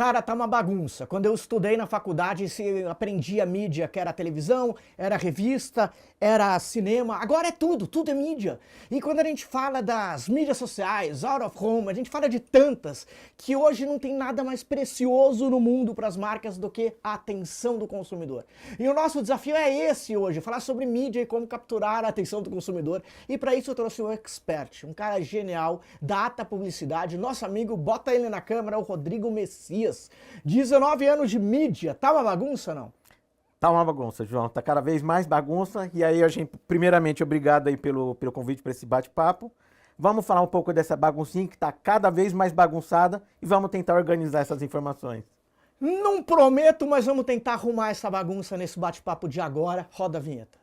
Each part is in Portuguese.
Cara, tá uma bagunça. Quando eu estudei na faculdade, se aprendia mídia, que era televisão, era revista, era cinema. Agora é tudo, tudo é mídia. E quando a gente fala das mídias sociais, out of home, a gente fala de tantas, que hoje não tem nada mais precioso no mundo para as marcas do que a atenção do consumidor. E o nosso desafio é esse hoje, falar sobre mídia e como capturar a atenção do consumidor. E para isso eu trouxe um expert, um cara genial, data publicidade, nosso amigo, bota ele na câmera, o Rodrigo Messias. 19 anos de mídia, tá uma bagunça não? Tá uma bagunça, João. Tá cada vez mais bagunça. E aí, a gente, primeiramente, obrigado aí pelo convite para esse bate-papo. Vamos falar um pouco dessa baguncinha que tá cada vez mais bagunçada e vamos tentar organizar essas informações. Não prometo, mas vamos tentar arrumar essa bagunça nesse bate-papo de agora. Roda a vinheta.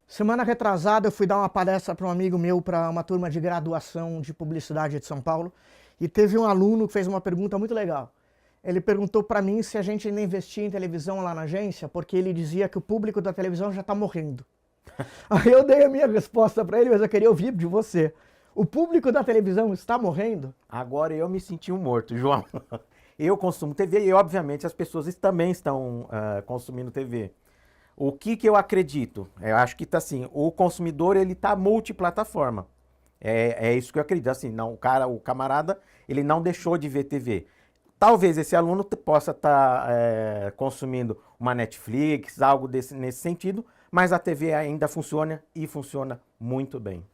Semana retrasada eu fui dar uma palestra para um amigo meu, para uma turma de graduação de publicidade de São Paulo, e teve um aluno que fez uma pergunta muito legal. Ele perguntou para mim se a gente ainda investia em televisão lá na agência, porque ele dizia que o público da televisão já está morrendo. Aí eu dei a minha resposta para ele, mas eu queria ouvir de você. O público da televisão está morrendo? Agora eu me senti um morto, João. Eu consumo TV e, obviamente, as pessoas também estão consumindo TV. O que eu acredito? Eu acho que tá assim, o consumidor ele tá multiplataforma. É isso que eu acredito. Assim, não, o camarada, ele não deixou de ver TV. Talvez esse aluno possa estar consumindo uma Netflix, algo nesse sentido, mas a TV ainda funciona e funciona muito bem.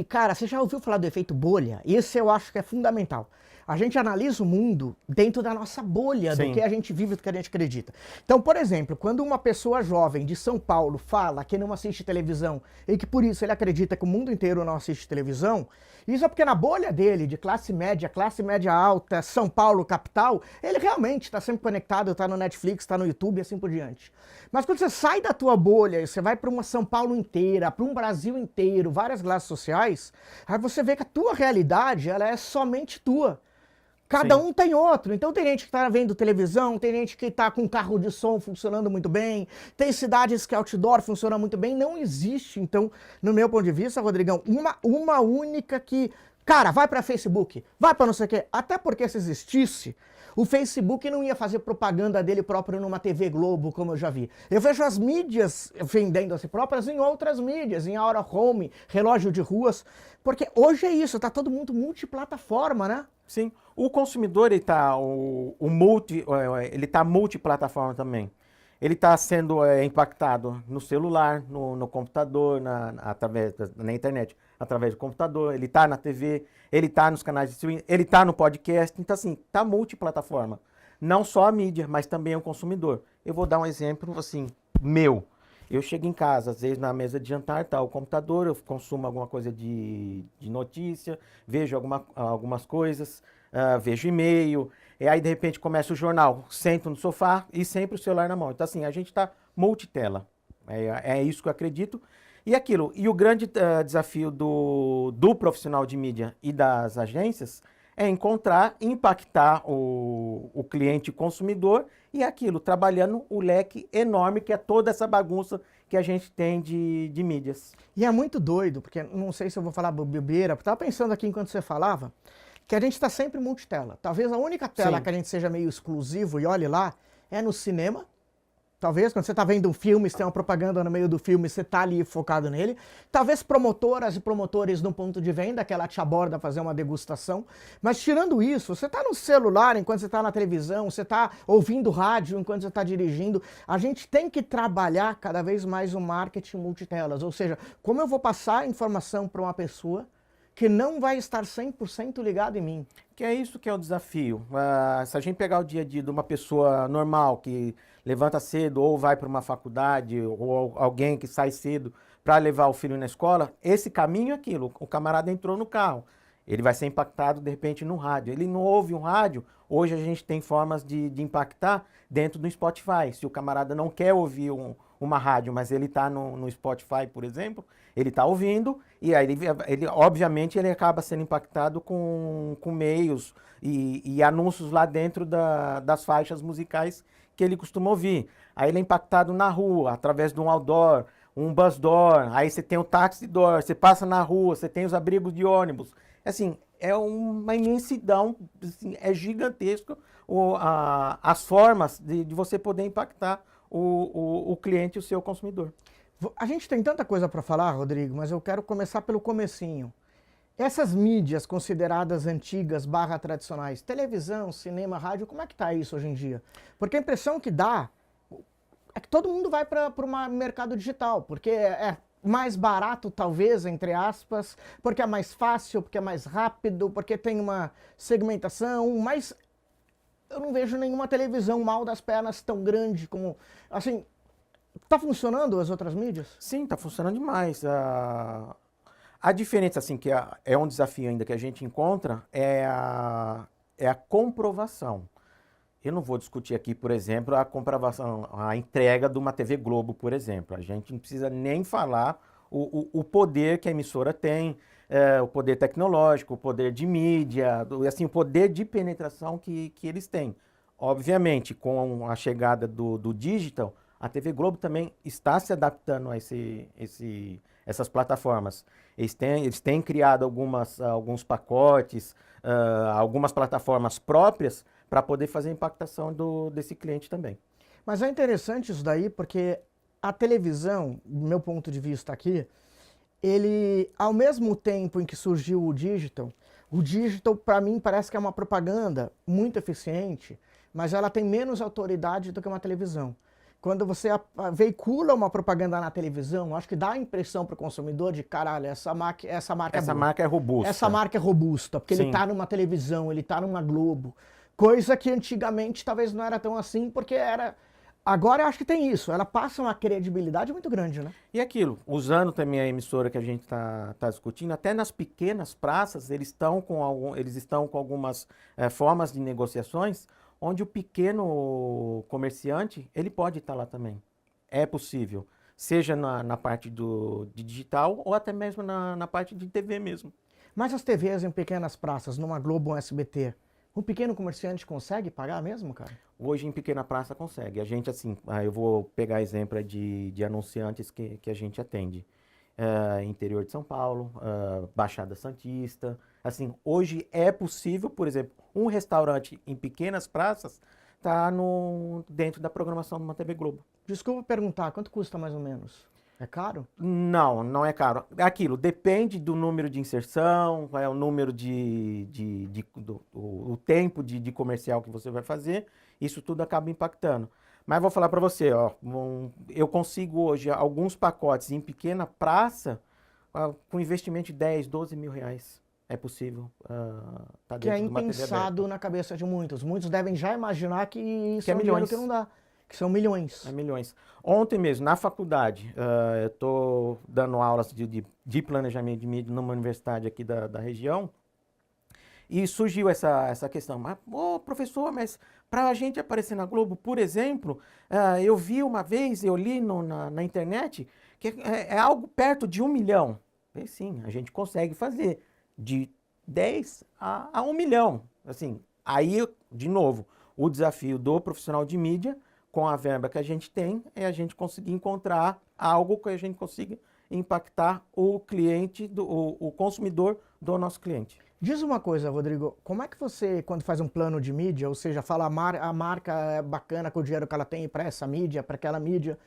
Cara, você já ouviu falar do efeito bolha? Esse eu acho que é fundamental. A gente analisa o mundo dentro da nossa bolha, Sim. do que a gente vive, do que a gente acredita. Então, por exemplo, quando uma pessoa jovem de São Paulo fala que não assiste televisão e que por isso ele acredita que o mundo inteiro não assiste televisão, isso é porque na bolha dele, de classe média alta, São Paulo, capital, ele realmente está sempre conectado, está no Netflix, está no YouTube e assim por diante. Mas quando você sai da tua bolha e você vai para uma São Paulo inteira, para um Brasil inteiro, várias classes sociais, aí você vê que a tua realidade, ela é somente tua. Cada Sim. um tem outro. Então tem gente que está vendo televisão, tem gente que está com carro de som funcionando muito bem, tem cidades que outdoor funciona muito bem. Não existe, então, no meu ponto de vista, Rodrigão, uma única que... Cara, vai para Facebook, vai para não sei o quê. Até porque se existisse, o Facebook não ia fazer propaganda dele próprio numa TV Globo, como eu já vi. Eu vejo as mídias vendendo a si próprias em outras mídias, em out of home, relógio de ruas. Porque hoje é isso, tá todo mundo multiplataforma, né? Sim, o consumidor ele tá multiplataforma também. Ele está sendo impactado no celular, no computador, através na internet, através do computador, ele está na TV, ele está nos canais de streaming, ele está no podcast, então assim, está multiplataforma. Não só a mídia, mas também o consumidor. Eu vou dar um exemplo assim, meu. Eu chego em casa, às vezes na mesa de jantar tá o computador, eu consumo alguma coisa de notícia, vejo algumas coisas, vejo e-mail, e aí de repente começa o jornal, sento no sofá e sempre o celular na mão. Então assim, a gente está multitela, é isso que eu acredito. E aquilo, e o grande desafio do profissional de mídia e das agências é encontrar, impactar o cliente consumidor e aquilo, trabalhando o leque enorme que é toda essa bagunça que a gente tem de mídias. E é muito doido, porque não sei se eu vou falar bobeira, estava pensando aqui enquanto você falava, que a gente está sempre multitela. Talvez a única tela Sim. que a gente seja meio exclusivo, e olhe lá, é no cinema. Talvez, quando você está vendo um filme, se tem uma propaganda no meio do filme, você está ali focado nele. Talvez promotoras e promotores no ponto de venda, que ela te aborda fazer uma degustação. Mas tirando isso, você está no celular enquanto você está na televisão, você está ouvindo rádio enquanto você está dirigindo. A gente tem que trabalhar cada vez mais o marketing multitelas. Ou seja, como eu vou passar informação para uma pessoa que não vai estar 100% ligado em mim. Que é isso que é o desafio. Se a gente pegar o dia a dia de uma pessoa normal que levanta cedo ou vai para uma faculdade ou alguém que sai cedo para levar o filho na escola, esse caminho é aquilo. O camarada entrou no carro, ele vai ser impactado de repente no rádio. Ele não ouve um rádio, hoje a gente tem formas de impactar dentro do Spotify. Se o camarada não quer ouvir uma rádio, mas ele está no Spotify, por exemplo, ele está ouvindo, e aí obviamente ele acaba sendo impactado com meios e anúncios lá dentro das faixas musicais que ele costuma ouvir. Aí ele é impactado na rua, através de um outdoor, um bus door, aí você tem o taxi door, você passa na rua, você tem os abrigos de ônibus. Assim, é uma imensidão, assim, é gigantesco as formas de você poder impactar o cliente, o seu consumidor. A gente tem tanta coisa para falar, Rodrigo, mas eu quero começar pelo comecinho. Essas mídias consideradas antigas barra tradicionais, televisão, cinema, rádio, como é que tá isso hoje em dia? Porque a impressão que dá é que todo mundo vai para o mercado digital, porque é mais barato, talvez, entre aspas, porque é mais fácil, porque é mais rápido, porque tem uma segmentação, mas eu não vejo nenhuma televisão mal das pernas tão grande como... Assim, tá funcionando as outras mídias? Sim, tá funcionando demais. A diferença, assim, que é um desafio ainda que a gente encontra, é a comprovação. Eu não vou discutir aqui, por exemplo, a comprovação, a entrega de uma TV Globo, por exemplo. A gente não precisa nem falar o poder que a emissora tem, o poder tecnológico, o poder de mídia, assim, o poder de penetração que eles têm. Obviamente, com a chegada do digital, a TV Globo também está se adaptando a essas plataformas. Eles têm criado alguns pacotes, algumas plataformas próprias para poder fazer a impactação desse cliente também. Mas é interessante isso daí, porque a televisão, do meu ponto de vista aqui, ele, ao mesmo tempo em que surgiu o digital para mim parece que é uma propaganda muito eficiente, mas ela tem menos autoridade do que uma televisão. Quando você veicula uma propaganda na televisão, acho que dá a impressão para o consumidor de, caralho, essa marca é robusta. Essa marca é robusta, porque Sim. ele está numa televisão, ele está numa Globo. Coisa que antigamente talvez não era tão assim, porque era... Agora eu acho que tem isso, ela passa uma credibilidade muito grande, né? E aquilo, usando também a emissora que a gente tá discutindo, até nas pequenas praças eles estão com algumas formas de negociações, onde o pequeno comerciante, ele pode estar lá também. É possível, seja na parte de digital ou até mesmo na parte de TV mesmo. Mas as TVs em pequenas praças, numa Globo ou SBT, o pequeno comerciante consegue pagar mesmo, cara? Hoje em pequena praça consegue. A gente, assim, eu vou pegar exemplo de anunciantes que a gente atende. Interior de São Paulo, Baixada Santista. Assim, hoje é possível, por exemplo, um restaurante em pequenas praças tá dentro da programação de uma TV Globo. Desculpa perguntar, quanto custa mais ou menos? É caro? Não, não é caro. Aquilo depende do número de inserção, qual é o número o tempo de comercial que você vai fazer. Isso tudo acaba impactando. Mas vou falar para você, ó, eu consigo hoje alguns pacotes em pequena praça com investimento de 10, 12 mil reais. É possível. Tá que é dentro de uma TV impensado aberta. na cabeça de muitos. Muitos devem já imaginar que isso Que é um dinheiro milhões. que não dá. Que são milhões. É milhões. Ontem mesmo, na faculdade, eu estou dando aulas de planejamento de mídia numa universidade aqui da região, e surgiu essa questão. Mas, professor, mas para a gente aparecer na Globo, por exemplo, eu vi uma vez, eu li na internet, que é algo perto de 1 milhão. E sim, a gente consegue fazer de 10 a 1 milhão. Assim, aí, de novo, o desafio do profissional de mídia, com a verba que a gente tem, é a gente conseguir encontrar algo que a gente consiga impactar o cliente, o consumidor do nosso cliente. Diz uma coisa, Rodrigo, como é que você, quando faz um plano de mídia, ou seja, fala a marca é bacana com o dinheiro que ela tem para essa mídia, para aquela mídia,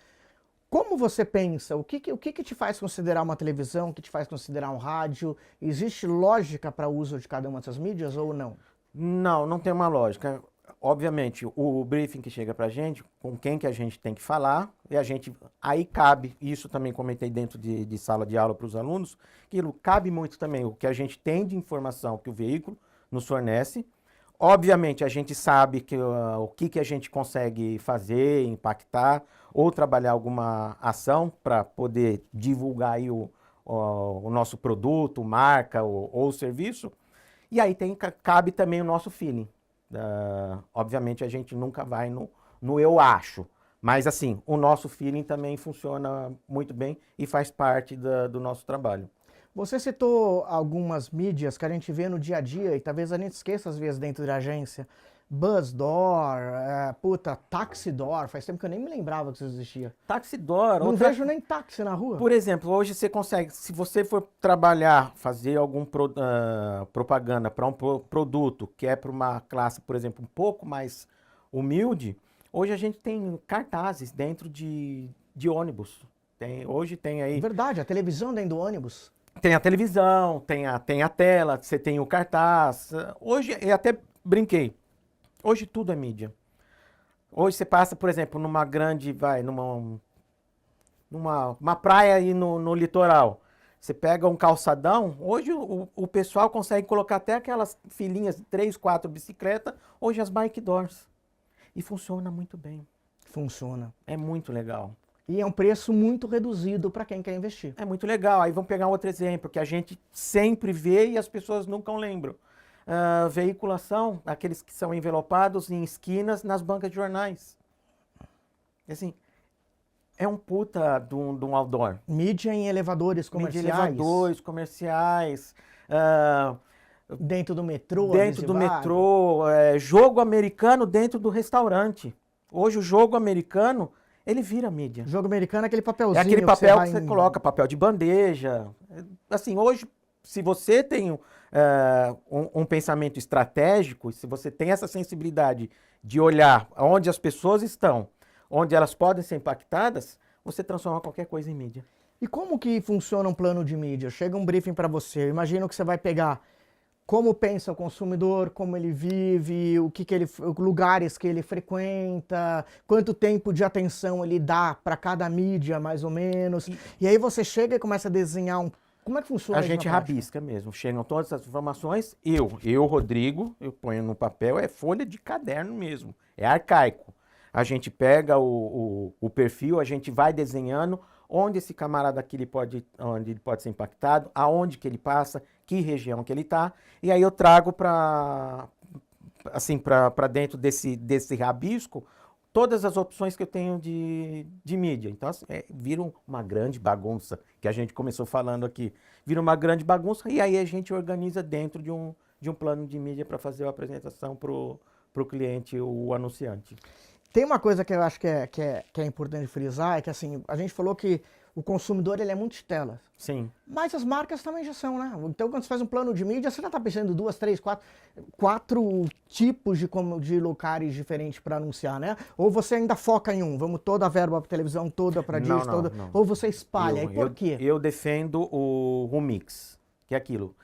como você pensa? O que te faz considerar uma televisão, o que te faz considerar um rádio? Existe lógica para o uso de cada uma dessas mídias ou não? Não, não tem uma lógica. Obviamente, o briefing que chega pra gente, com quem que a gente tem que falar, e a gente, aí cabe, isso também comentei dentro de sala de aula para os alunos, que cabe muito também o que a gente tem de informação que o veículo nos fornece. Obviamente, a gente sabe o que a gente consegue fazer, impactar, ou trabalhar alguma ação para poder divulgar aí o nosso produto, marca ou serviço. E aí cabe também o nosso feeling. Obviamente a gente nunca vai no eu acho, Mas, assim, o nosso feeling também funciona muito bem e faz parte do nosso trabalho. Você citou algumas mídias que a gente vê no dia a dia e talvez a gente esqueça às vezes dentro da agência. Buzzdoor, Taxidor, faz tempo que eu nem me lembrava que isso existia. Taxidor, Não vejo nem táxi na rua. Por exemplo, hoje você consegue, se você for trabalhar, fazer algum propaganda para um produto que é para uma classe, por exemplo, um pouco mais humilde, hoje a gente tem cartazes dentro de ônibus. Hoje tem aí... Verdade, a televisão dentro do ônibus. Tem a televisão, tem a tela, você tem o cartaz. Hoje, eu até brinquei, hoje tudo é mídia. Hoje você passa, por exemplo, numa grande, numa praia aí no litoral. Você pega um calçadão, hoje o pessoal consegue colocar até aquelas filinhas, 3, 4 bicicletas, hoje as bike doors. E funciona muito bem. Funciona. É muito legal. E é um preço muito reduzido para quem quer investir. É muito legal. Aí vamos pegar um outro exemplo, que a gente sempre vê e as pessoas nunca lembram. Veiculação, aqueles que são envelopados em esquinas nas bancas de jornais. Assim, é um puta de um outdoor. Mídia em elevadores comerciais. Mídia em elevadores comerciais. Dentro do metrô. Dentro do metrô. Jogo americano dentro do restaurante. Hoje o jogo americano, ele vira mídia. Jogo americano é aquele papelzinho. É aquele papel que você coloca, papel de bandeja. Assim, hoje, se você tem um pensamento estratégico, se você tem essa sensibilidade de olhar onde as pessoas estão, onde elas podem ser impactadas, você transforma qualquer coisa em mídia. E como que funciona um plano de mídia? Chega um briefing para você, eu imagino que você vai pegar como pensa o consumidor, como ele vive, lugares que ele frequenta, quanto tempo de atenção ele dá para cada mídia, mais ou menos. E aí você chega e começa a desenhar como é que funciona? A gente rabisca mesmo. Chegam todas essas informações. Eu, Rodrigo, eu ponho no papel, é folha de caderno mesmo. É arcaico. A gente pega o perfil, a gente vai desenhando onde esse camarada aqui onde ele pode ser impactado, aonde que ele passa, que região que ele está. E aí eu trago para dentro desse rabisco todas as opções que eu tenho de mídia. Então, assim, vira uma grande bagunça, que a gente começou falando aqui. Vira uma grande bagunça e aí a gente organiza dentro de um plano de mídia para fazer a apresentação para o cliente, o anunciante. Tem uma coisa que eu acho que é importante frisar, é que assim, a gente falou que o consumidor ele é multitela. Sim. Mas as marcas também já são, né? Então quando você faz um plano de mídia, você já está pensando em 2, 3, 4 tipos de locais diferentes para anunciar, né? Ou você ainda foca em vamos toda a verba para televisão, toda para digital, não. Ou você espalha. E por quê? Eu defendo o mix, que é aquilo.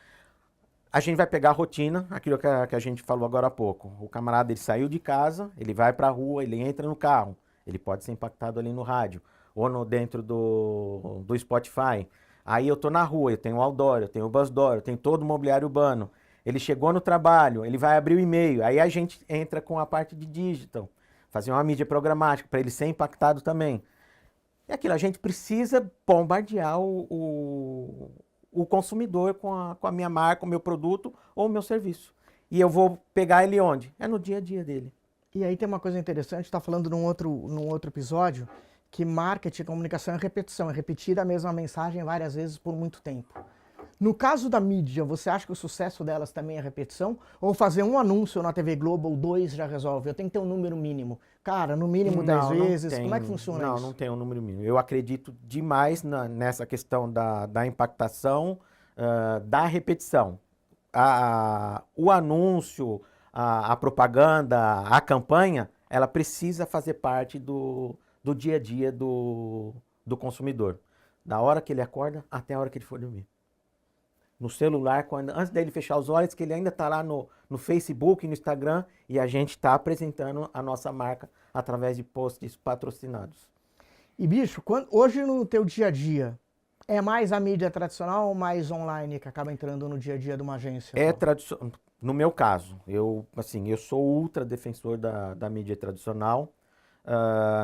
A gente vai pegar a rotina, aquilo que a gente falou agora há pouco. O camarada, ele saiu de casa, ele vai para a rua, ele entra no carro. Ele pode ser impactado ali no rádio ou dentro do Spotify. Aí eu tô na rua, eu tenho o outdoor, eu tenho o buzzdoor, eu tenho todo o mobiliário urbano. Ele chegou no trabalho, ele vai abrir o e-mail. Aí a gente entra com a parte de digital, fazer uma mídia programática para ele ser impactado também. É aquilo, a gente precisa bombardear o consumidor com a minha marca, o meu produto ou o meu serviço. E eu vou pegar ele onde? É no dia a dia dele. E aí tem uma coisa interessante, está falando num outro episódio, que marketing e comunicação é repetição, é repetir a mesma mensagem várias vezes por muito tempo. No caso da mídia, você acha que o sucesso delas também é repetição? Ou fazer um anúncio na TV Globo ou 2 já resolve? Eu tenho que ter um número mínimo. Cara, no mínimo 10 vezes, como é que funciona isso? Não tem um número mínimo. Eu acredito demais nessa questão da impactação, da repetição. O anúncio, a propaganda, a campanha, ela precisa fazer parte do dia a dia do consumidor. Da hora que ele acorda até a hora que ele for dormir. No celular, antes dele fechar os olhos, que ele ainda está lá no Facebook, no Instagram, e a gente está apresentando a nossa marca através de posts patrocinados. E bicho, hoje no teu dia a dia, é mais a mídia tradicional ou mais online que acaba entrando no dia a dia de uma agência? É tradicional. No meu caso, eu sou ultra defensor da mídia tradicional.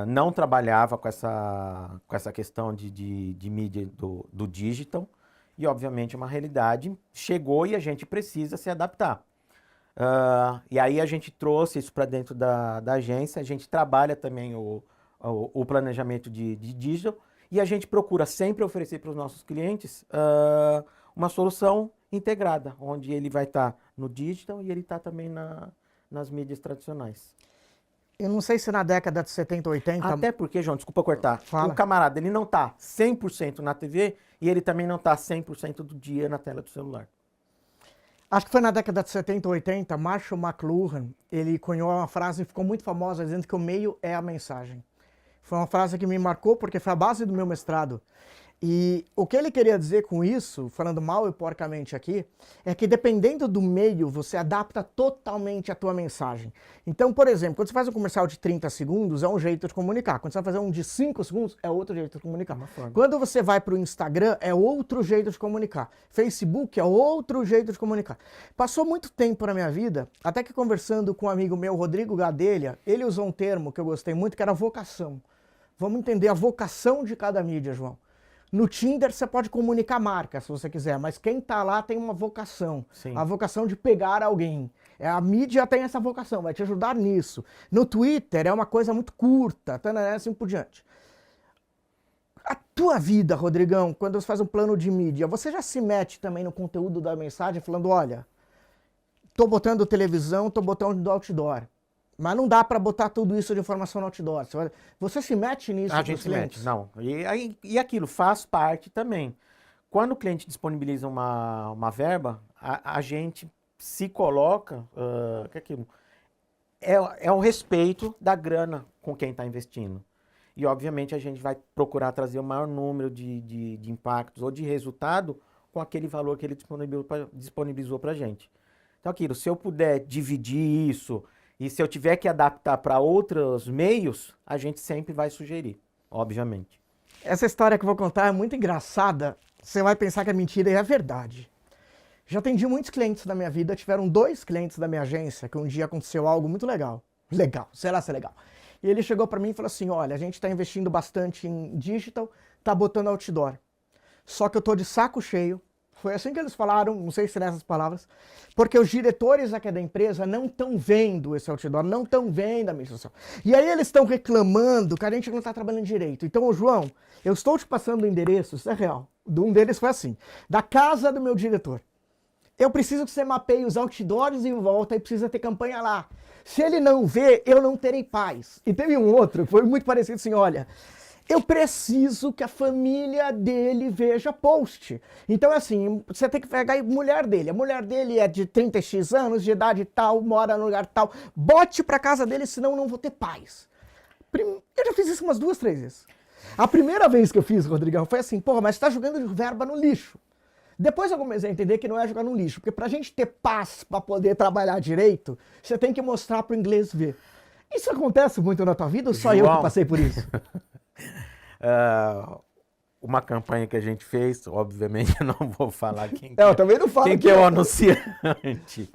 Não trabalhava com essa questão de mídia do digital. E, obviamente, uma realidade chegou e a gente precisa se adaptar. E aí a gente trouxe isso para dentro da agência. A gente trabalha também o planejamento de digital, e a gente procura sempre oferecer para os nossos clientes uma solução integrada, onde ele vai estar no digital e ele está também nas mídias tradicionais. Eu não sei se na década de 70, 80... Até porque, João, desculpa cortar, Fala. o camarada ele não está 100% na TV e ele também não está 100% do dia na tela do celular. Acho que foi na década de 70 ou 80, Marshall McLuhan, ele cunhou uma frase que ficou muito famosa, dizendo que o meio é a mensagem. Foi uma frase que me marcou porque foi a base do meu mestrado. E o que ele queria dizer com isso, falando mal e porcamente aqui, é que dependendo do meio, você adapta totalmente a tua mensagem. Então, por exemplo, quando você faz um comercial de 30 segundos, é um jeito de comunicar. Quando você vai fazer um de 5 segundos, é outro jeito de comunicar. Quando você vai para o Instagram, é outro jeito de comunicar. Facebook é outro jeito de comunicar. Passou muito tempo na minha vida, até que conversando com um amigo meu, Rodrigo Gadelha, ele usou um termo que eu gostei muito, que era vocação. Vamos entender a vocação de cada mídia, João. No Tinder você pode comunicar marca, se você quiser, mas quem tá lá tem uma vocação. Sim. A vocação de pegar alguém. A mídia tem essa vocação, vai te ajudar nisso. No Twitter é uma coisa muito curta, assim por diante. A tua vida, Rodrigão, quando você faz um plano de mídia, você já se mete também no conteúdo da mensagem, falando, olha, tô botando televisão, tô botando outdoor. Mas não dá para botar tudo isso de informação no outdoor. Você se mete nisso? A gente se mete, não. E aquilo faz parte também. Quando o cliente disponibiliza uma verba, a gente se coloca, que aquilo é o respeito da grana com quem está investindo. E, obviamente, a gente vai procurar trazer o maior número de impactos ou de resultado com aquele valor que ele disponibilizou para a gente. Então, aquilo, se eu puder dividir isso, e se eu tiver que adaptar para outros meios, a gente sempre vai sugerir, obviamente. Essa história que eu vou contar é muito engraçada. Você vai pensar que é mentira e é verdade. Já atendi muitos clientes da minha vida, tiveram 2 clientes da minha agência que um dia aconteceu algo muito legal. Legal, será ser legal. E ele chegou para mim e falou assim, olha, a gente está investindo bastante em digital, tá botando outdoor. Só que eu tô de saco cheio. Foi assim que eles falaram, não sei se nessas palavras, porque os diretores aqui da empresa não estão vendo esse outdoor, não estão vendo a mídia social. E aí eles estão reclamando que a gente não está trabalhando direito. Então, João, eu estou te passando o endereço, isso é real. Um deles foi assim, da casa do meu diretor. Eu preciso que você mapeie os outdoors em volta e precisa ter campanha lá. Se ele não vê, eu não terei paz. E teve um outro, foi muito parecido assim, olha... Eu preciso que a família dele veja post. Então, assim, você tem que pegar a mulher dele. A mulher dele é de 30x anos, de idade tal, mora no lugar tal. Bote pra casa dele, senão eu não vou ter paz. Eu já fiz isso umas 2, 3 vezes. A primeira vez que eu fiz, Rodrigão, foi assim, porra, mas você tá jogando verba no lixo. Depois eu comecei a entender que não é jogar no lixo, porque pra gente ter paz pra poder trabalhar direito, você tem que mostrar pro inglês ver. Isso acontece muito na tua vida ou só eu que passei por isso? Uma campanha que a gente fez, obviamente eu não vou falar eu também não falo quem que é o anunciante.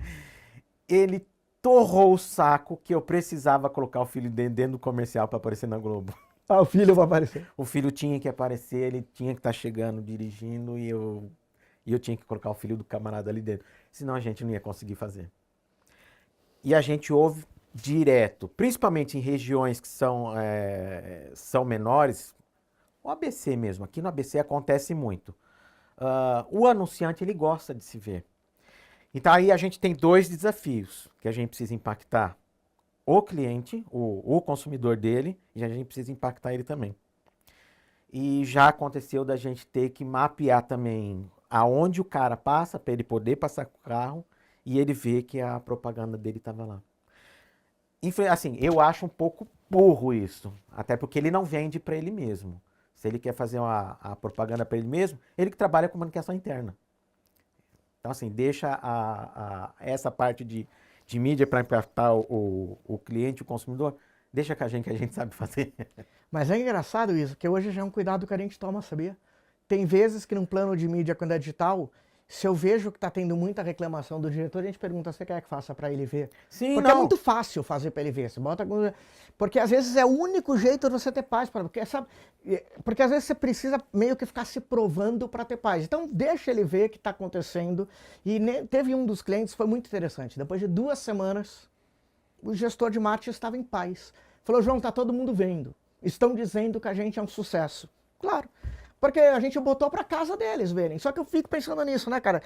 Ele torrou o saco que eu precisava colocar o filho dentro do comercial para aparecer na Globo. Ah, o filho vai aparecer. O filho tinha que aparecer, ele tinha que estar chegando, dirigindo, e eu tinha que colocar o filho do camarada ali dentro. Senão a gente não ia conseguir fazer. E a gente ouve direto, principalmente em regiões que são menores, o ABC mesmo, aqui no ABC acontece muito. O anunciante, ele gosta de se ver. Então aí a gente tem 2 desafios que a gente precisa impactar. O cliente, o consumidor dele, e a gente precisa impactar ele também. E já aconteceu da gente ter que mapear também aonde o cara passa, para ele poder passar com o carro, e ele ver que a propaganda dele estava lá. Assim, eu acho um pouco burro isso, até porque ele não vende para ele mesmo. Se ele quer fazer a propaganda para ele mesmo, ele que trabalha com comunicação interna. Então, assim, deixa essa parte de mídia para impactar o cliente, o consumidor, deixa com a gente sabe fazer. Mas é engraçado isso, porque hoje já é um cuidado que a gente toma, sabia? Tem vezes que num plano de mídia, quando é digital, se eu vejo que está tendo muita reclamação do diretor, a gente pergunta, você quer que faça para ele ver? Sim, porque não. É muito fácil fazer para ele ver. Você bota... Porque às vezes é o único jeito de você ter paz. Porque às vezes você precisa meio que ficar se provando para ter paz. Então deixa ele ver o que está acontecendo. E teve um dos clientes, foi muito interessante. Depois de 2 semanas, o gestor de marketing estava em paz. Falou, João, tá todo mundo vendo. estão dizendo que a gente é um sucesso. Claro. Porque a gente botou pra casa deles verem. Só que eu fico pensando nisso, né, cara?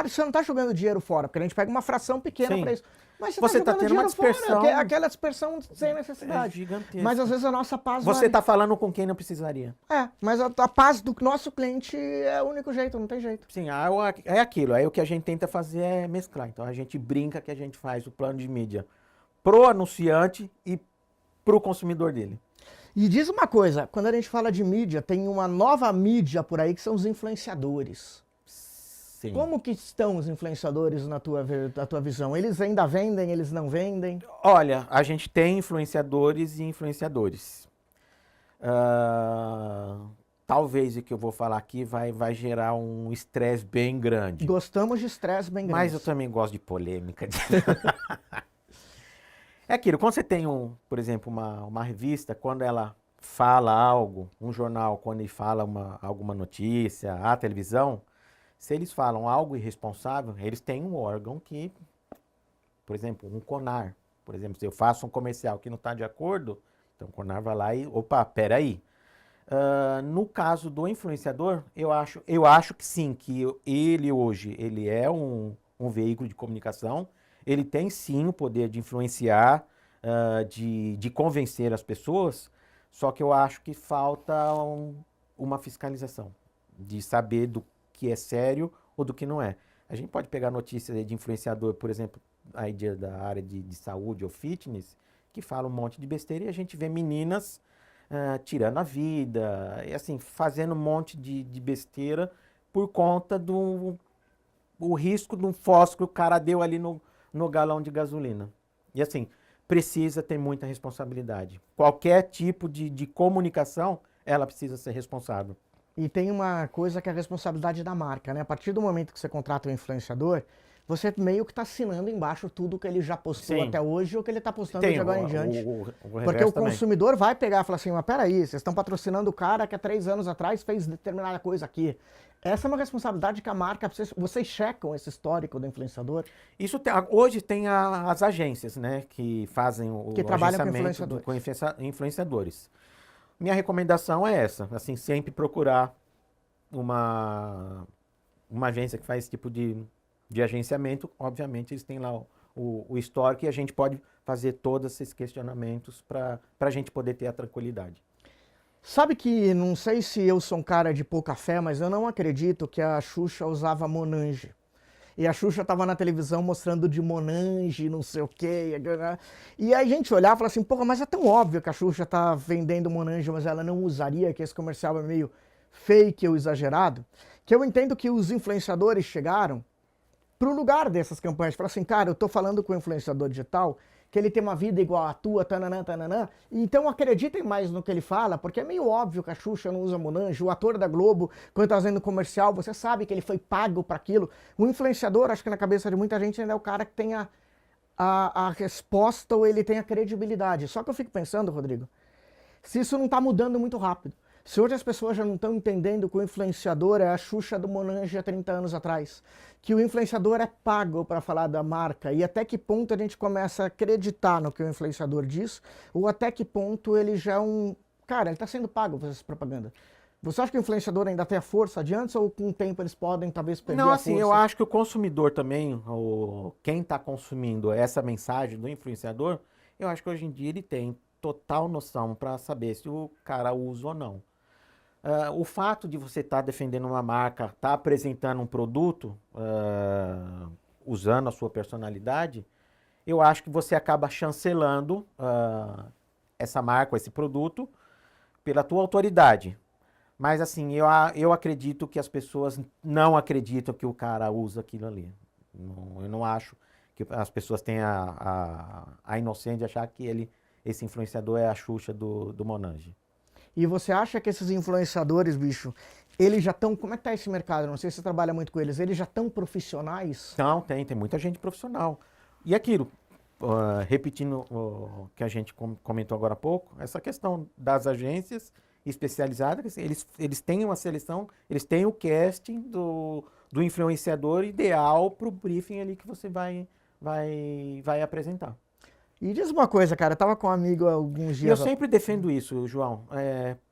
Você não tá jogando dinheiro fora, porque a gente pega uma fração pequena Sim. pra isso. Mas Você tá jogando tendo uma dinheiro fora, dispersão. aquela dispersão sem necessidade. Gigantesca. Mas às vezes a nossa paz Você vale. tá falando com quem não precisaria. Mas a paz do nosso cliente é o único jeito, não tem jeito. Sim, é aquilo. Aí o que a gente tenta fazer é mesclar. Então a gente brinca que a gente faz o plano de mídia pro anunciante e pro consumidor dele. E diz uma coisa, quando a gente fala de mídia, tem uma nova mídia por aí que são os influenciadores. Sim. Como que estão os influenciadores na tua visão? Eles ainda vendem, eles não vendem? Olha, a gente tem influenciadores e influenciadores. Talvez o que eu vou falar aqui vai gerar um estresse bem grande. Gostamos de estresse bem grande. Mas eu também gosto de polêmica. É aquilo, quando você tem, por exemplo, uma revista, quando ela fala algo, um jornal, quando ele fala alguma notícia, a televisão, se eles falam algo irresponsável, eles têm um órgão que, por exemplo, um CONAR, por exemplo, se eu faço um comercial que não está de acordo, então o CONAR vai lá e, opa, peraí. No caso do influenciador, eu acho que sim, que ele hoje, ele é um veículo de comunicação, ele tem sim o poder de influenciar, de convencer as pessoas, só que eu acho que falta uma fiscalização, de saber do que é sério ou do que não é. A gente pode pegar notícias de influenciador, por exemplo, aí da área de saúde ou fitness, que fala um monte de besteira e a gente vê meninas tirando a vida, e assim, fazendo um monte de besteira por conta do risco de um fósforo que o cara deu ali no galão de gasolina. E assim, precisa ter muita responsabilidade. Qualquer tipo de comunicação, ela precisa ser responsável. E tem uma coisa que é a responsabilidade da marca, né? A partir do momento que você contrata um influenciador, você meio que está assinando embaixo tudo que ele já postou Sim. até hoje ou que ele está postando de agora em diante. Porque o também. consumidor vai pegar e falar assim, mas peraí, vocês estão patrocinando o cara que há 3 anos atrás fez determinada coisa aqui. Essa é uma responsabilidade que a marca, vocês checam esse histórico do influenciador? Hoje tem as agências, né, que fazem que trabalham com influenciadores. Minha recomendação é essa, assim, sempre procurar uma agência que faz esse tipo de agenciamento. Obviamente eles têm lá o histórico e a gente pode fazer todos esses questionamentos para a gente poder ter a tranquilidade. Sabe que, não sei se eu sou um cara de pouca fé, mas eu não acredito que a Xuxa usava Monange. E a Xuxa estava na televisão mostrando de Monange, não sei o quê. E aí a gente olhava e falava assim, porra, mas é tão óbvio que a Xuxa tá vendendo Monange, mas ela não usaria, que esse comercial é meio fake ou exagerado. Que eu entendo que os influenciadores chegaram pro lugar dessas campanhas. Falaram assim, cara, eu tô falando com o influenciador digital, que ele tem uma vida igual a tua, tananã, tananã. Então acreditem mais no que ele fala, porque é meio óbvio que a Xuxa não usa Monange. O ator da Globo, quando tá fazendo comercial, você sabe que ele foi pago para aquilo. O influenciador, acho que na cabeça de muita gente, ainda é o cara que tem a resposta ou ele tem a credibilidade. Só que eu fico pensando, Rodrigo, se isso não tá mudando muito rápido. Se hoje as pessoas já não estão entendendo que o influenciador é a Xuxa do Monange há 30 anos atrás, que o influenciador é pago para falar da marca, e até que ponto a gente começa a acreditar no que o influenciador diz, ou até que ponto ele já é um... Cara, ele está sendo pago por essa propaganda. Você acha que o influenciador ainda tem a força de antes, ou com o tempo eles podem talvez perder a força? Não, assim, eu acho que o consumidor também, quem está consumindo essa mensagem do influenciador, eu acho que hoje em dia ele tem total noção para saber se o cara usa ou não. O fato de você estar defendendo uma marca, estar apresentando um produto, usando a sua personalidade, eu acho que você acaba chancelando essa marca, esse produto, pela tua autoridade. Mas assim, eu acredito que as pessoas não acreditam que o cara usa aquilo ali. Eu não acho que as pessoas tenham a inocência de achar que esse influenciador é a Xuxa do Monange. E você acha que esses influenciadores, bicho, eles já estão... Como é que tá esse mercado? Não sei se você trabalha muito com eles. Eles já estão profissionais? Não, tem muita gente profissional. E aquilo, repetindo o que a gente comentou agora há pouco, essa questão das agências especializadas, eles têm uma seleção, eles têm o casting do influenciador ideal para o briefing ali que você vai apresentar. E diz uma coisa, cara, eu tava com um amigo há alguns E eu dias. sempre defendo isso, João.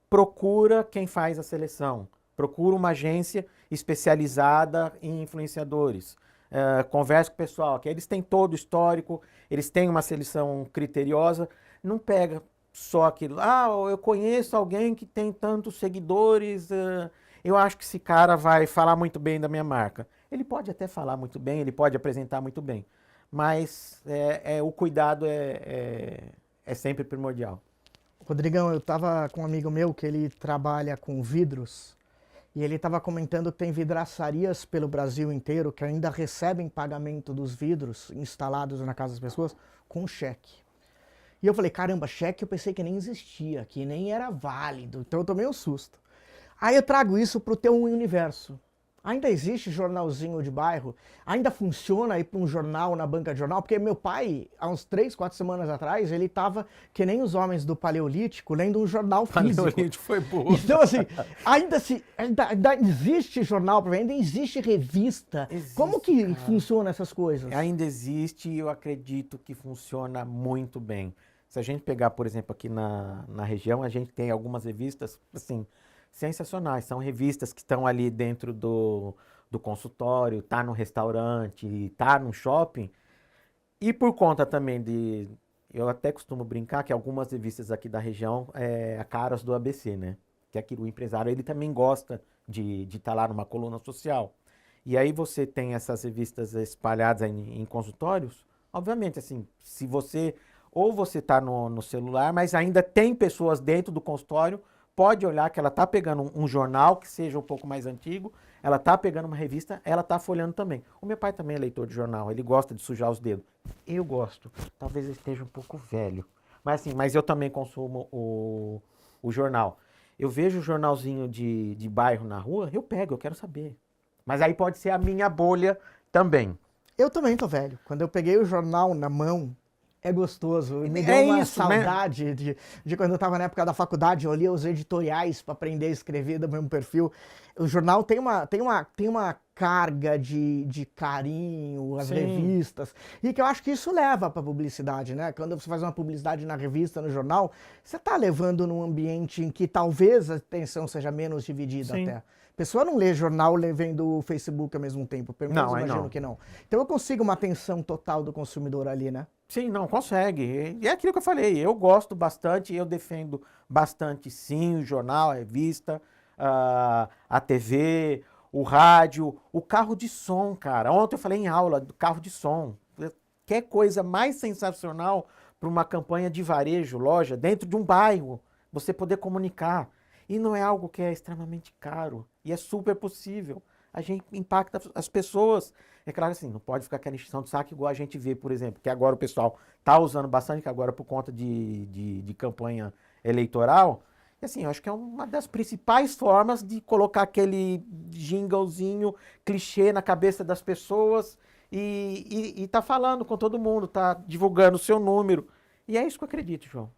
Procura quem faz a seleção. Procura uma agência especializada em influenciadores. Conversa com o pessoal, que eles têm todo o histórico, eles têm uma seleção criteriosa. Não pega só aquilo. Ah, eu conheço alguém que tem tantos seguidores. Eu acho que esse cara vai falar muito bem da minha marca. Ele pode até falar muito bem, ele pode apresentar muito bem. Mas o cuidado é sempre primordial. Rodrigão, eu tava com um amigo meu que ele trabalha com vidros e ele tava comentando que tem vidraçarias pelo Brasil inteiro que ainda recebem pagamento dos vidros instalados na casa das pessoas com cheque. E eu falei, caramba, cheque eu pensei que nem existia, que nem era válido, então eu tomei um susto. Aí eu trago isso pro teu universo. Ainda existe jornalzinho de bairro? Ainda funciona ir para um jornal na banca de jornal? Porque meu pai, há uns 3, 4 semanas atrás, ele estava, que nem os homens do Paleolítico, lendo um jornal físico. Paleolítico foi boa. Então, assim, ainda existe jornal para vender, ainda existe revista. Existe, Como que cara. funciona essas coisas? Ainda existe e eu acredito que funciona muito bem. Se a gente pegar, por exemplo, aqui na região, a gente tem algumas revistas, assim, sensacionais. São revistas que estão ali dentro do consultório, tá no restaurante, tá no shopping. E por conta também eu até costumo brincar que algumas revistas aqui da região a caras do ABC, né? Que aqui o empresário, ele também gosta de estar lá numa coluna social. E aí você tem essas revistas espalhadas aí em consultórios, obviamente, assim, se você, ou você está no celular, mas ainda tem pessoas dentro do consultório, pode olhar que ela está pegando um jornal que seja um pouco mais antigo, ela está pegando uma revista, ela está folheando também. O meu pai também é leitor de jornal, ele gosta de sujar os dedos. Eu gosto, talvez eu esteja um pouco velho, mas eu também consumo o jornal. Eu vejo o jornalzinho de bairro na rua, eu pego, eu quero saber. Mas aí pode ser a minha bolha também. Eu também tô velho. Quando eu peguei o jornal na mão, é gostoso. Me deu uma isso, né? saudade de quando eu estava na época da faculdade, eu lia os editoriais para aprender a escrever do mesmo perfil. O jornal tem uma carga de carinho, as Sim. revistas, e que eu acho que isso leva para publicidade, né? Quando você faz uma publicidade na revista, no jornal, você está levando num ambiente em que talvez a atenção seja menos dividida Sim. até. A pessoa não lê jornal vendo o Facebook ao mesmo tempo, pelo menos Não, aí imagino não. que não. Então eu consigo uma atenção total do consumidor ali, né? Sim, não, consegue. E é aquilo que eu falei, eu gosto bastante, eu defendo bastante sim, o jornal, a revista, a TV, o rádio, o carro de som, cara. Ontem eu falei em aula do carro de som. Que coisa mais sensacional para uma campanha de varejo, loja, dentro de um bairro, você poder comunicar. E não é algo que é extremamente caro, e é super possível. A gente impacta as pessoas. É claro assim, não pode ficar aquela encheção de saco igual a gente vê, por exemplo, que agora o pessoal está usando bastante, que agora por conta de campanha eleitoral. E assim, eu acho que é uma das principais formas de colocar aquele jinglezinho, clichê na cabeça das pessoas e tá falando com todo mundo, tá divulgando o seu número. E é isso que eu acredito, João.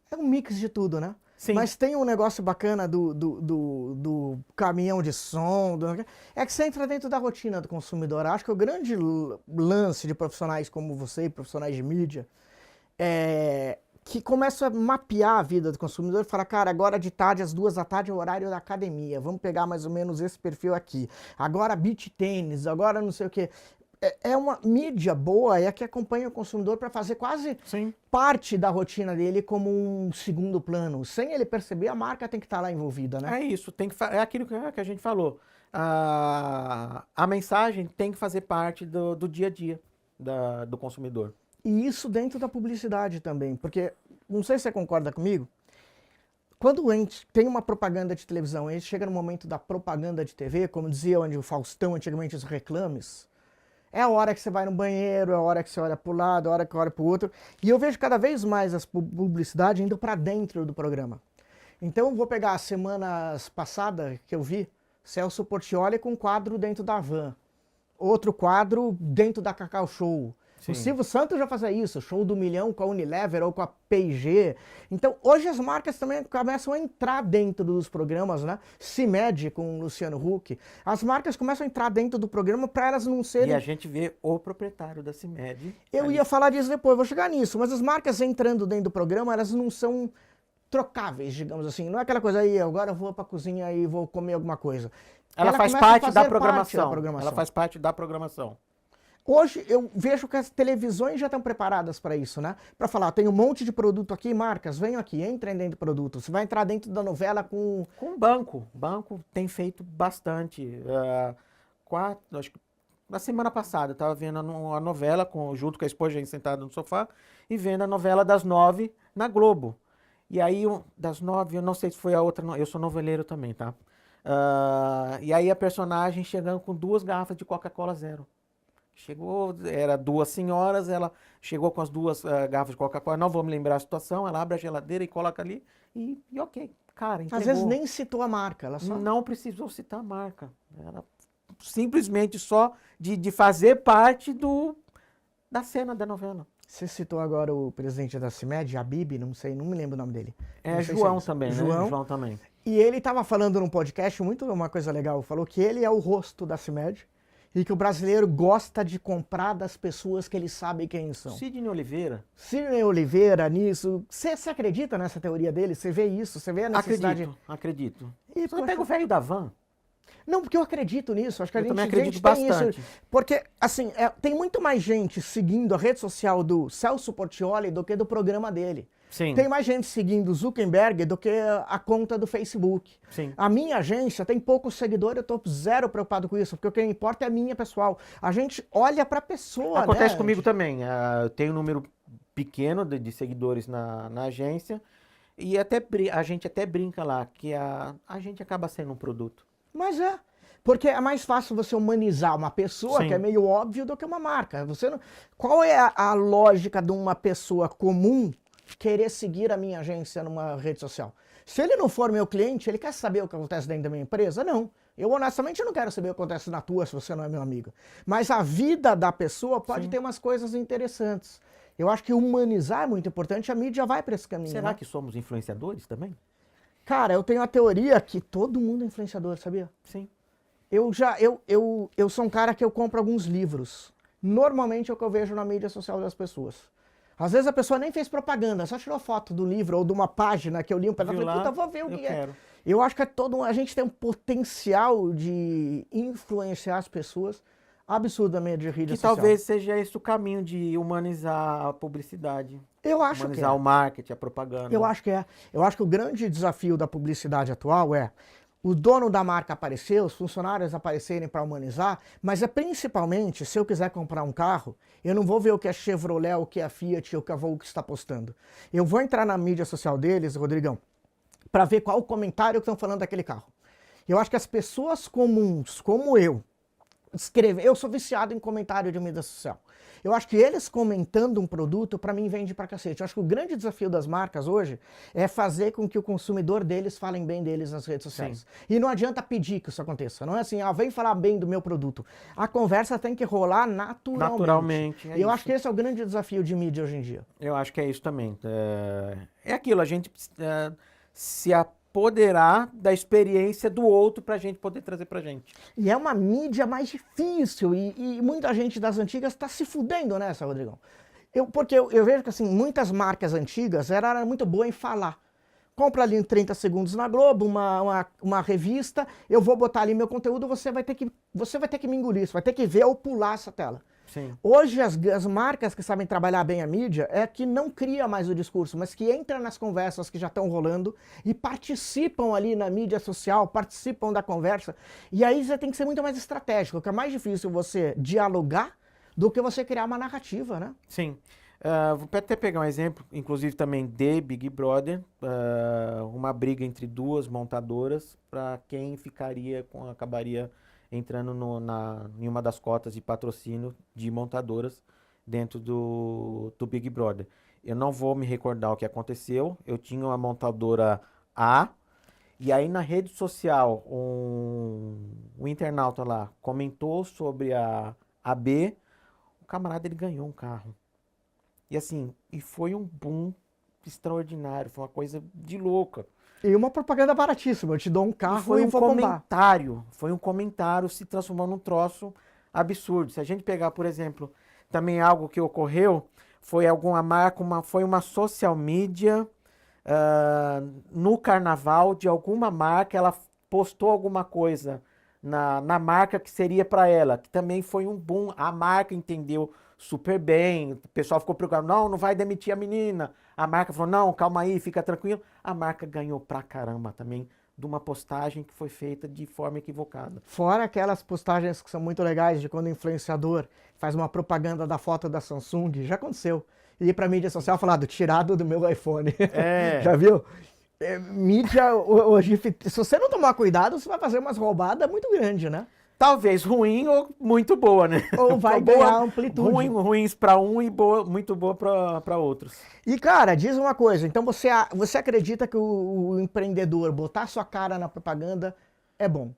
É um mix de tudo, né? Sim. Mas tem um negócio bacana do caminhão de som, é que você entra dentro da rotina do consumidor. Acho que o grande lance de profissionais como você, profissionais de mídia, é que começam a mapear a vida do consumidor e falar, cara, agora de tarde, às 2 da tarde é o horário da academia, vamos pegar mais ou menos esse perfil aqui. Agora beach tênis, agora não sei o quê. É uma mídia boa, é a que acompanha o consumidor para fazer quase Sim. parte da rotina dele como um segundo plano. Sem ele perceber, a marca tem que estar lá envolvida, né? É isso, é aquilo que a gente falou. A mensagem tem que fazer parte do dia a dia do consumidor. E isso dentro da publicidade também, porque, não sei se você concorda comigo, quando a gente tem uma propaganda de televisão, a gente chega no momento da propaganda de TV, como dizia o Faustão antigamente, os reclames, é a hora que você vai no banheiro, é a hora que você olha para o lado, é a hora que você olha para o outro. E eu vejo cada vez mais as publicidades indo para dentro do programa. Então eu vou pegar as semanas passadas que eu vi, Celso Portiolli com um quadro dentro da Van. Outro quadro dentro da Cacau Show. O Silvio Santos já fazia isso, show do milhão com a Unilever ou com a P&G. Então, hoje as marcas também começam a entrar dentro dos programas, né? CIMED com o Luciano Huck. As marcas começam a entrar dentro do programa para elas não serem... E a gente vê o proprietário da CIMED. Eu ia falar disso depois, vou chegar nisso. Mas as marcas entrando dentro do programa, elas não são trocáveis, digamos assim. Não é aquela coisa aí, agora eu vou para a cozinha e vou comer alguma coisa. Ela faz parte da programação. Ela faz parte da programação. Hoje eu vejo que as televisões já estão preparadas para isso, né? Para falar, tem um monte de produto aqui, marcas, venham aqui, entrem dentro do produto. Você vai entrar dentro da novela com... Com banco. O banco tem feito bastante. Acho que na semana passada eu estava vendo a novela junto com a esposa sentada no sofá e vendo a novela das 9 na Globo. E aí, das 9, eu não sei se foi a outra, eu sou noveleiro também, tá? E aí a personagem chegando com 2 garrafas de Coca-Cola Zero. Chegou, era 2 senhoras, ela chegou com as 2 garrafas de Coca-Cola, não vou me lembrar a situação, ela abre a geladeira e coloca ali e ok, cara, entregou. Às vezes nem citou a marca, ela só... Não precisou citar a marca, ela simplesmente só de fazer parte da cena da novela. Você citou agora o presidente da CIMED, Habib, não sei, não me lembro o nome dele. João também, né? João também. E ele estava falando num podcast, uma coisa legal, falou que ele é o rosto da CIMED, e que o brasileiro gosta de comprar das pessoas que ele sabe quem são. Sidney Oliveira. Sidney Oliveira, nisso. Você acredita nessa teoria dele? Você vê isso? Você vê a necessidade... Acredito. E, você pega o velho da van. Não, porque eu acredito nisso. Acho que eu também acredito bastante. Isso. Porque, assim, tem muito mais gente seguindo a rede social do Celso Portiolli do que do programa dele. Sim. Tem mais gente seguindo o Zuckerberg do que a conta do Facebook. Sim. A minha agência tem poucos seguidores, eu estou zero preocupado com isso, porque o que importa é a minha pessoal. A gente olha para a pessoa, Acontece comigo também. Eu tenho um número pequeno de seguidores na agência e a gente até brinca lá que a gente acaba sendo um produto. Mas porque é mais fácil você humanizar uma pessoa, Sim. que é meio óbvio, do que uma marca. Qual é a lógica de uma pessoa comum querer seguir a minha agência numa rede social? Se ele não for meu cliente, ele quer saber o que acontece dentro da minha empresa? Não. Eu, honestamente, não quero saber o que acontece na tua, se você não é meu amigo. Mas a vida da pessoa pode ter umas coisas interessantes. Eu acho que humanizar é muito importante, a mídia vai para esse caminho. Será que somos influenciadores também? Cara, eu tenho a teoria que todo mundo é influenciador, sabia? Sim. Eu sou um cara que eu compro alguns livros. Normalmente é o que eu vejo na mídia social das pessoas. Às vezes a pessoa nem fez propaganda, só tirou foto do livro ou de uma página que eu li um pedaço e falei, puta, vou ver o que é. Eu acho que a gente tem um potencial de influenciar as pessoas absurdamente de rede social. Que talvez seja esse o caminho de humanizar a publicidade. Eu acho que é. Humanizar o marketing, a propaganda. Eu acho que é. Eu acho que o grande desafio da publicidade atual é o dono da marca aparecer, os funcionários aparecerem para humanizar, mas é principalmente, se eu quiser comprar um carro, eu não vou ver o que a Chevrolet, o que a Fiat, o que a Volkswagen está postando. Eu vou entrar na mídia social deles, Rodrigão, para ver qual o comentário que estão falando daquele carro. Eu acho que as pessoas comuns, como eu sou viciado em comentário de mídia social. Eu acho que eles comentando um produto, para mim, vende pra cacete. Eu acho que o grande desafio das marcas hoje é fazer com que o consumidor deles falem bem deles nas redes sociais. Sim. E não adianta pedir que isso aconteça. Não é assim, vem falar bem do meu produto. A conversa tem que rolar naturalmente. E eu acho que esse é o grande desafio de mídia hoje em dia. Eu acho que é isso também. É aquilo, a gente se apoderar da experiência do outro para a gente poder trazer para a gente. E é uma mídia mais difícil e muita gente das antigas está se fudendo nessa, Rodrigão. Porque eu vejo que assim, muitas marcas antigas eram muito boas em falar. Compra ali em 30 segundos na Globo, uma revista, eu vou botar ali meu conteúdo, você vai ter que me engolir, você vai ter que ver ou pular essa tela. Sim. Hoje as marcas que sabem trabalhar bem a mídia é que não cria mais o discurso, mas que entra nas conversas que já estão rolando e participam ali na mídia social, participam da conversa. E aí você tem que ser muito mais estratégico, que é mais difícil você dialogar do que você criar uma narrativa, né? Sim. Vou até pegar um exemplo, inclusive também de Big Brother, uma briga entre 2 montadoras para quem acabaria entrando em uma das cotas de patrocínio de montadoras dentro do Big Brother. Eu não vou me recordar o que aconteceu, eu tinha uma montadora A, e aí na rede social um internauta lá comentou sobre a B, O camarada, ele ganhou um carro. E assim, e foi um boom extraordinário, foi uma coisa de louca. E uma propaganda baratíssima, eu te dou um E carro e vou bombar. foi um comentário se transformou num troço absurdo. Se a gente pegar, por exemplo, também algo que ocorreu, foi alguma marca, foi uma social media no carnaval de alguma marca, ela postou alguma coisa na marca que seria para ela, que também foi um boom, a marca entendeu super bem, o pessoal ficou preocupado, não, não vai demitir a menina, a marca falou, não, calma aí, fica tranquilo, a marca ganhou pra caramba também de uma postagem que foi feita de forma equivocada. Fora aquelas postagens que são muito legais de quando o influenciador faz uma propaganda da foto da Samsung, já aconteceu. E ir pra mídia social falado, tirado do meu iPhone. Já viu? Mídia hoje, se você não tomar cuidado, você vai fazer umas roubadas muito grandes, né? Talvez ruim ou muito boa, né? Ou vai ganhar amplitude. Ruins para um e muito boa para outros. E cara, diz uma coisa, então você acredita que o empreendedor botar sua cara na propaganda é bom?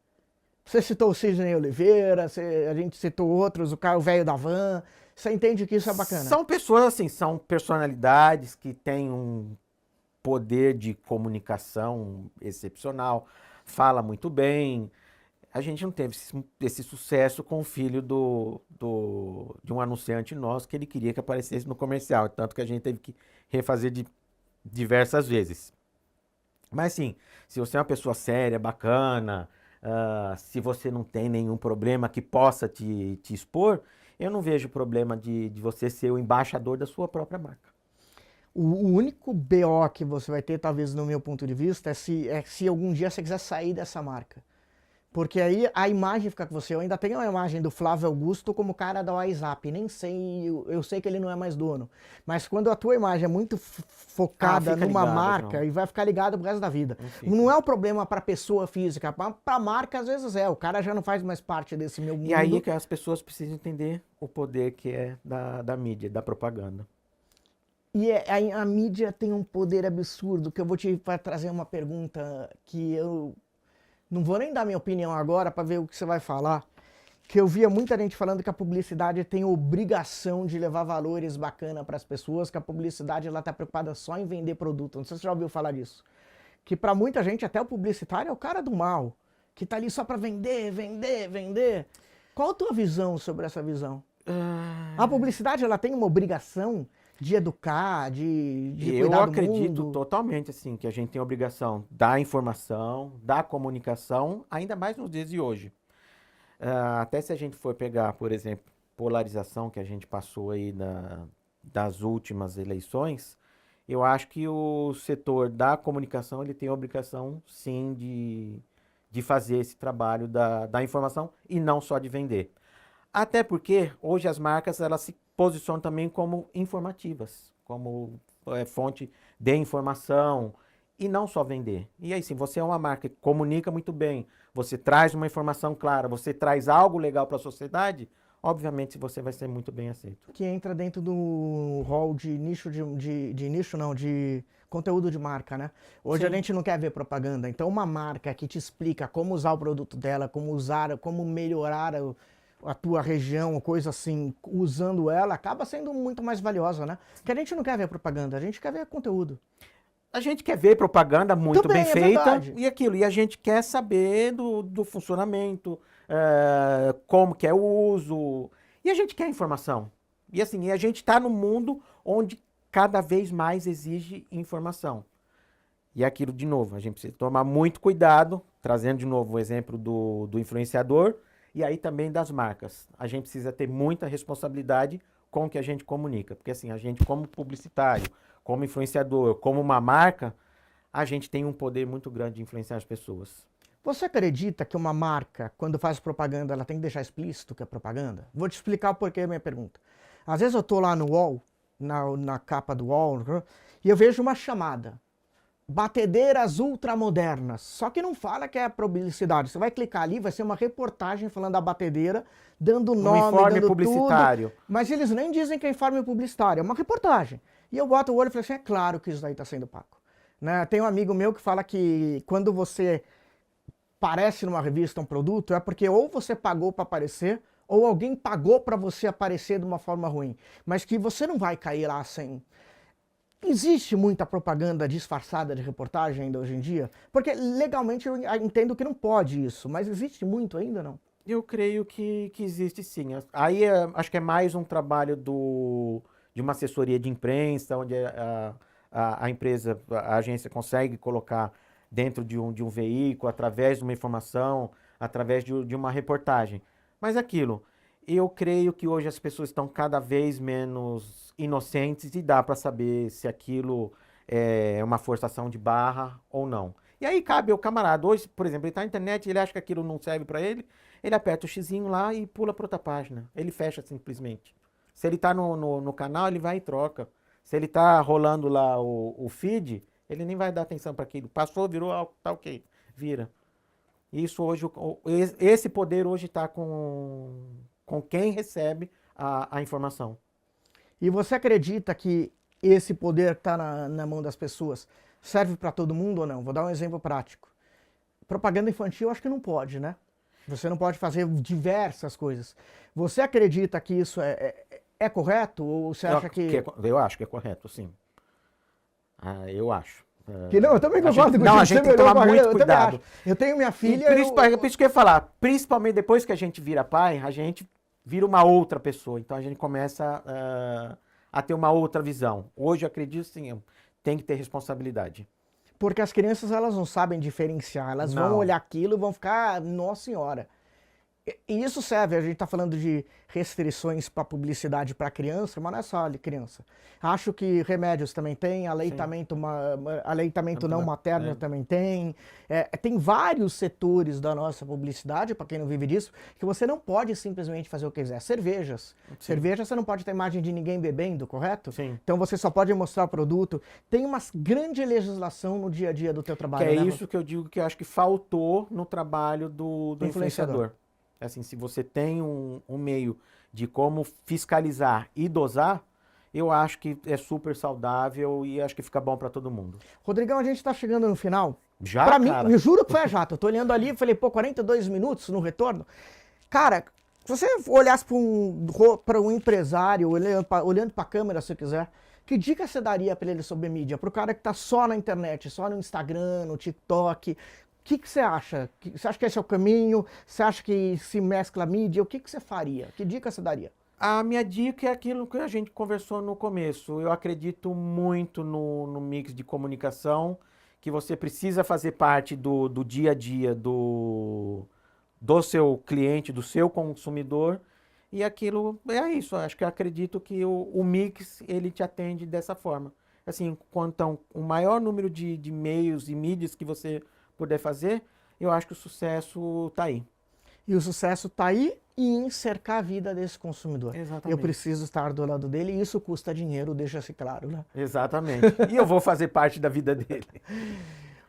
Você citou o Sidney Oliveira, a gente citou outros, o velho da van, você entende que isso é bacana? São pessoas assim, são personalidades que têm um poder de comunicação excepcional, fala muito bem. A gente não teve esse sucesso com o filho de um anunciante nosso que ele queria que aparecesse no comercial, tanto que a gente teve que refazer diversas vezes. Mas sim, se você é uma pessoa séria, bacana, se você não tem nenhum problema que possa te expor, eu não vejo problema de você ser o embaixador da sua própria marca. O único BO que você vai ter, talvez no meu ponto de vista, é se algum dia você quiser sair dessa marca. Porque aí a imagem fica com você. Eu ainda tenho a imagem do Flávio Augusto como cara da WhatsApp. Nem sei, eu sei que ele não é mais dono. Mas quando a tua imagem é muito focada numa ligado, marca, João. e vai ficar ligado pro resto da vida. Não é o problema para pessoa física, para marca às vezes é. O cara já não faz mais parte desse meu mundo. E aí que as pessoas precisam entender o poder que é da mídia, da propaganda. E a mídia tem um poder absurdo, que eu vou te trazer uma pergunta que eu não vou nem dar minha opinião agora para ver o que você vai falar, que eu via muita gente falando que a publicidade tem obrigação de levar valores bacanas para as pessoas, que a publicidade ela tá preocupada só em vender produto. Não sei se você já ouviu falar disso. Que para muita gente até o publicitário é o cara do mal, que tá ali só para vender, vender, vender. Qual a tua visão sobre essa visão? A publicidade ela tem uma obrigação de educar, de cuidar do mundo? Eu acredito totalmente assim que a gente tem a obrigação da informação, da comunicação, ainda mais nos dias de hoje. Até se a gente for pegar, por exemplo, polarização que a gente passou aí das últimas eleições, eu acho que o setor da comunicação ele tem a obrigação sim de fazer esse trabalho da informação e não só de vender. Até porque hoje as marcas elas se posicionam também como informativas, como fonte de informação e não só vender. E aí sim, você é uma marca que comunica muito bem, você traz uma informação clara, você traz algo legal para a sociedade, obviamente você vai ser muito bem aceito. Que entra dentro do rol de nicho de conteúdo de marca, né? Hoje Sim. a gente não quer ver propaganda, então uma marca que te explica como usar o produto dela, como melhorar a tua região, coisa assim, usando ela, acaba sendo muito mais valiosa, né? Porque a gente não quer ver propaganda, a gente quer ver conteúdo. A gente quer ver propaganda muito bem feita verdade. e a gente quer saber do funcionamento, como que é o uso, e a gente quer informação. E assim, a gente está num mundo onde cada vez mais exige informação. E aquilo, de novo, a gente precisa tomar muito cuidado, trazendo de novo o exemplo do influenciador, e aí também das marcas. A gente precisa ter muita responsabilidade com o que a gente comunica. Porque assim, a gente como publicitário, como influenciador, como uma marca, a gente tem um poder muito grande de influenciar as pessoas. Você acredita que uma marca, quando faz propaganda, ela tem que deixar explícito que é propaganda? Vou te explicar o porquê da minha pergunta. Às vezes eu tô lá no UOL, na capa do UOL, e eu vejo uma chamada. Batedeiras ultramodernas. Só que não fala que é publicidade. Você vai clicar ali, vai ser uma reportagem falando da batedeira, dando nome, informe dando publicitário. tudo. Mas eles nem dizem que é informe publicitário, é uma reportagem. E eu boto o olho e falo assim, é claro que isso daí está sendo pago. Né? Tem um amigo meu que fala que quando você aparece numa revista um produto, é porque ou você pagou para aparecer, ou alguém pagou para você aparecer de uma forma ruim, mas que você não vai cair lá sem. Existe muita propaganda disfarçada de reportagem ainda hoje em dia? Porque legalmente eu entendo que não pode isso, mas existe muito ainda, não? Eu creio que existe sim. Aí acho que é mais um trabalho de uma assessoria de imprensa, onde a empresa, a agência consegue colocar dentro de um veículo, através de uma informação, através de uma reportagem. Mas aquilo, eu creio que hoje as pessoas estão cada vez menos inocentes e dá para saber se aquilo é uma forçação de barra ou não. E aí cabe ao camarada. Hoje, por exemplo, ele está na internet, ele acha que aquilo não serve para ele, ele aperta o xizinho lá e pula para outra página. Ele fecha simplesmente. Se ele está no canal, ele vai e troca. Se ele está rolando lá o feed, ele nem vai dar atenção para aquilo. Passou, virou, tá ok, vira. Isso hoje, esse poder hoje está com quem recebe a informação. E você acredita que esse poder que está na mão das pessoas serve para todo mundo ou não? Vou dar um exemplo prático. Propaganda infantil acho que não pode, né? Você não pode fazer diversas coisas. Você acredita que isso é correto ou você acha que... Eu acho que é correto, sim. Eu acho. Que não, eu também concordo com Não, a gente tem que tomar muito cuidado. Eu tenho minha filha... Por isso que eu ia falar, principalmente depois que a gente vira pai, a gente vira uma outra pessoa. Então a gente começa a ter uma outra visão. Hoje eu acredito sim, tem que ter responsabilidade. Porque as crianças elas não sabem diferenciar, elas vão olhar aquilo e vão ficar, nossa senhora. E isso serve, a gente está falando de restrições para publicidade para criança, mas não é só criança. Acho que remédios também tem, aleitamento não materno também tem. Tem vários setores da nossa publicidade, para quem não vive disso, que você não pode simplesmente fazer o que quiser. Cervejas. Sim. Cerveja você não pode ter imagem de ninguém bebendo, correto? Sim. Então você só pode mostrar o produto. Tem uma grande legislação no dia a dia do teu trabalho. Que é isso que eu digo que eu acho que faltou no trabalho do influenciador. Assim, se você tem um meio de como fiscalizar e dosar, eu acho que é super saudável e acho que fica bom para todo mundo. Rodrigão, a gente está chegando no final. Já, pra cara? mim, eu juro que foi a jato. Eu tô olhando ali e falei, pô, 42 minutos no retorno. Cara, se você olhasse para um empresário, olhando para a câmera, se quiser, que dica você daria para ele sobre mídia? Para o cara que tá só na internet, só no Instagram, no TikTok... O que você acha? Você acha que esse é o caminho? Você acha que se mescla a mídia? O que você faria? Que dica você daria? A minha dica é aquilo que a gente conversou no começo. Eu acredito muito no mix de comunicação, que você precisa fazer parte do dia a dia do seu cliente, do seu consumidor. E aquilo é isso. Acho que eu acredito que o mix ele te atende dessa forma. Assim, quanto o maior número de meios e mídias que você puder fazer, eu acho que o sucesso está aí. E o sucesso está aí e em cercar a vida desse consumidor. Exatamente. Eu preciso estar do lado dele e isso custa dinheiro, deixa-se claro, né? Exatamente. E eu vou fazer parte da vida dele.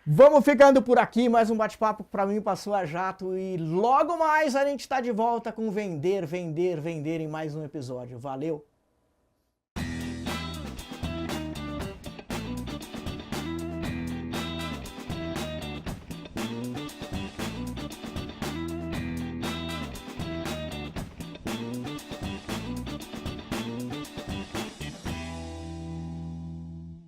Vamos ficando por aqui, mais um bate-papo para mim passou a jato e logo mais a gente está de volta com Vender, Vender, Vender em mais um episódio. Valeu!